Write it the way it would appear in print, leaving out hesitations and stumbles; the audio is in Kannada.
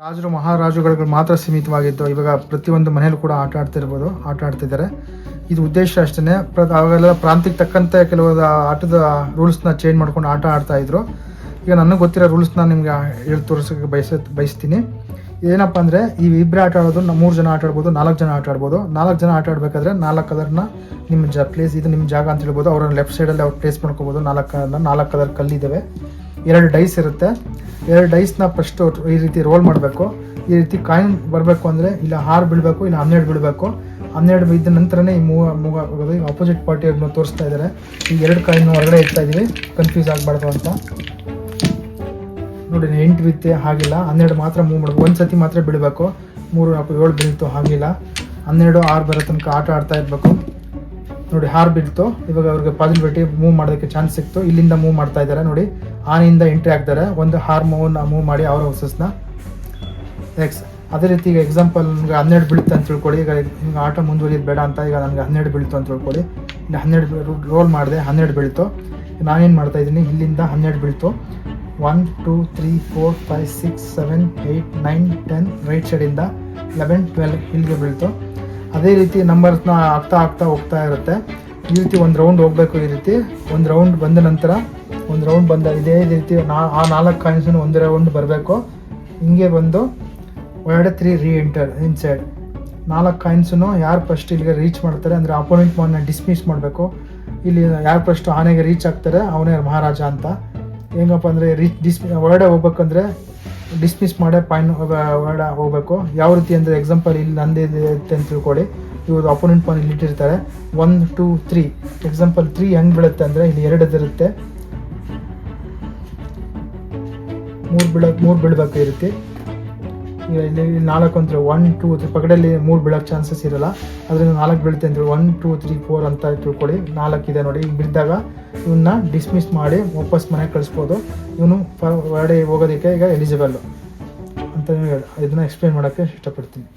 ರಾಜರು ಮಹಾರಾಜರುಗಳಿಗೆ ಮಾತ್ರ ಸೀಮಿತವಾಗಿತ್ತು. ಇವಾಗ ಪ್ರತಿಯೊಂದು ಮನೆಯಲ್ಲೂ ಕೂಡ ಆಟ ಆಡ್ತಿದ್ದಾರೆ. ಇದು ಉದ್ದೇಶ ಅಷ್ಟೇ. ಅವಾಗೆಲ್ಲ ಪ್ರಾಂತ್ಯಕ್ಕೆ ತಕ್ಕಂತೆ ಕೆಲವು ಆಟದ ರೂಲ್ಸ್ನ ಚೇಂಜ್ ಮಾಡ್ಕೊಂಡು ಆಟ ಆಡ್ತಾ ಇದ್ರು. ಈಗ ನನಗೆ ಗೊತ್ತಿರೋ ರೂಲ್ಸ್ನ ನಿಮ್ಗೆ ಹೇಳಿ ತೋರಿಸೋಕ್ಕೆ ಬಯಸ್ತೀನಿ. ಏನಪ್ಪ ಅಂದರೆ ಈ ಇಬ್ಬರೇ ಆಟ ಆಡೋದು 3 ಜನ ಆಟ ಆಡ್ಬೋದು, 4 ಜನ ಆಟ ಆಡ್ಬೋದು. 4 ಜನ ಆಟ ಆಡಬೇಕಾದ್ರೆ 4 ಕಲರ್ನ ನಿಮ್ಮ ಪ್ಲೇಸ್ ಇದು ನಿಮ್ಮ ಜಾಗ ಅಂತ ಹೇಳ್ಬೋದು. ಅವ್ರನ್ನ ಲೆಫ್ಟ್ ಸೈಡಲ್ಲಿ ಅವ್ರು ಪ್ಲೇಸ್ ಮಾಡ್ಕೋಬೋದು. 4 ಕಲರ್ ಕಲ್ಲಿದ್ದಾವೆ. 2 ಡೈಸ್ ಇರುತ್ತೆ. 2 ಡೈಸ್ನ ಫಸ್ಟು ಈ ರೀತಿ ರೋಲ್ ಮಾಡಬೇಕು. ಈ ರೀತಿ ಕಾಯಿನ್ ಬರಬೇಕು ಅಂದರೆ ಇಲ್ಲ 6 ಬೀಳಬೇಕು, ಇಲ್ಲ 12 ಬೀಳಬೇಕು. 12 ಬಿದ್ದ ನಂತರನೇ ಈ ಮೂವ್ ಆಗೋದು. ಈಗ ಅಪೋಸಿಟ್ ಪಾರ್ಟಿಯವ್ರನ್ನ ತೋರಿಸ್ತಾ ಇದ್ದಾರೆ. ಈ 2 ಕಾಯಿನ್ ಹೊರಗಡೆ ಇಡ್ತಾ ಇದ್ದೀವಿ, ಕನ್ಫ್ಯೂಸ್ ಆಗಬಾರ್ದು ಅಂತ. ನೋಡಿ 8 ಬಿತ್ತೆ, ಹಾಗಿಲ್ಲ. 12 ಮಾತ್ರ ಮೂವ್ ಮಾಡಬೇಕು. ಒಂದು ಸತಿ ಮಾತ್ರ ಬಿಡಬೇಕು. 3, 4, 7 ಬೀಳ್ತು, ಹಾಗಿಲ್ಲ. 12, 6 ಬರೋ ತನಕ ಆಟ ಆಡ್ತಾ ಇರಬೇಕು. ನೋಡಿ 6 ಬಿಡ್ತು. ಇವಾಗ ಅವ್ರಿಗೆ ಪಾಸಿಬಿಲಿಟಿ ಮೂವ್ ಮಾಡೋದಕ್ಕೆ ಚಾನ್ಸ್ ಸಿಕ್ತು. ಇಲ್ಲಿಂದ ಮೂವ್ ಮಾಡ್ತಾ ಇದ್ದಾರೆ. ನೋಡಿ ಆನೆಯಿಂದ ಎಂಟ್ರಿ ಆಗ್ತಾರೆ. ಒಂದು ಮೂವ್ ಮಾಡಿ ಅವರ ಹೊಸಸ್ನ ನೆಕ್ಸ್ಟ್. ಅದೇ ರೀತಿ ಈಗ ಎಕ್ಸಾಂಪಲ್ ನನಗೆ 12 ಬೀಳುತ್ತೆ ಅಂತ ತಿಳ್ಕೊಳ್ಳಿ. ಈಗ ನಿಮ್ಗೆ ಆಟ ಮುಂದುವರಿಯೋದು ಬೇಡ ಅಂತ ಈಗ ನನಗೆ 12 ಬೀಳ್ತು ಅಂತ ತಿಳ್ಕೊಳ್ಳಿ. ಇಲ್ಲ 12 ರೋಲ್ ಮಾಡಿದೆ, 12 ಬೀಳ್ತು. ನಾನೇನು ಮಾಡ್ತಾ ಇದ್ದೀನಿ, ಇಲ್ಲಿಂದ 12 ಬೀಳ್ತು. 1, 2, 3, 4, 5, 6, 7, 8, 9, 10 ರೈಟ್ ಸೈಡಿಂದ 11, 12 ಇಲ್ಲಿಗೆ ಬೀಳ್ತು. ಅದೇ ರೀತಿ ನಂಬರ್ಸ್ನ ಆಗ್ತಾ ಹೋಗ್ತಾ ಇರುತ್ತೆ. ಈ ರೀತಿ ಒಂದು ರೌಂಡ್ ಹೋಗಬೇಕು. ಈ ರೀತಿ ಒಂದು ರೌಂಡ್ ಬಂದ ನಂತರ ಇದೇ ರೀತಿ ಆ 4 ಕಾಯಿನ್ಸನ್ನು ಒಂದು ರೌಂಡ್ ಬರಬೇಕು. ಹಿಂಗೆ ಬಂದು ಒಳಗಡೆ 3 ರೀಎಂಟರ್ ಇನ್ಸೈಡ್. 4 ಕಾಯಿನ್ಸನ್ನು ಯಾರು ಫಸ್ಟ್ ಇಲ್ಲಿಗೆ ರೀಚ್ ಮಾಡ್ತಾರೆ ಅಂದರೆ ಅಪೋನೆಂಟ್ ಮನ್ನ ಡಿಸ್ಮಿಸ್ ಮಾಡಬೇಕು. ಇಲ್ಲಿ ಯಾರು ಫಸ್ಟ್ ಆನೆಗೆ ರೀಚ್ ಆಗ್ತಾರೆ ಅವನೇ ಮಹಾರಾಜ ಅಂತ. ಹೆಂಗಪ್ಪ ಅಂದರೆ ಒಳಗಡೆ ಹೋಗ್ಬೇಕಂದ್ರೆ ಡಿಸ್ಮಿಸ್ ಮಾಡೇ ಒಳಗಡೆ ಹೋಗಬೇಕು. ಯಾವ ರೀತಿ ಅಂದರೆ ಎಕ್ಸಾಂಪಲ್ ಇಲ್ಲಿ ನಂದೇ ಇರುತ್ತೆ ಅಂತ ತಿಳ್ಕೊಳ್ಳಿ. ಇವರು ಅಪೋನೆಂಟ್ ಪಾನ್ ಇಲ್ಲಿ ಇಟ್ಟಿರ್ತಾರೆ. 1, 2, 3 ಎಕ್ಸಾಂಪಲ್ 3 ಹೆಂಗೆ ಬೀಳುತ್ತೆ ಅಂದರೆ ಇಲ್ಲಿ 2 ಇರುತ್ತೆ. 3 ಬೀಳಬೇಕು ಈ ರೀತಿ. ಈಗ ಇಲ್ಲಿ 4 ಅಂದರೆ 1, 2, 3 ಪಕಡಲ್ಲಿ 3 ಬೀಳೋಕ್ಕೆ ಚಾನ್ಸಸ್ ಇರೋಲ್ಲ. ಅದರಿಂದ 4 ಬೀಳುತ್ತೆ ಅಂತ 1, 2, 3, 4 ಅಂತ ತಿಳ್ಕೊಳ್ಳಿ. 4 ಇದೆ ನೋಡಿ. ಈಗ ಬಿದ್ದಾಗ ಇವನ್ನ ಡಿಸ್ಮಿಸ್ ಮಾಡಿ ವಾಪಸ್ ಮನೆಗೆ ಕಳಿಸ್ಬೋದು. ಇವನು ಹೊರಗಡೆ ಹೋಗೋದಕ್ಕೆ ಈಗ ಎಲಿಜಿಬಲ್ಲು ಅಂತ ಇದನ್ನು ಎಕ್ಸ್ಪ್ಲೇನ್ ಮಾಡೋಕ್ಕೆ ಇಷ್ಟಪಡ್ತೀನಿ.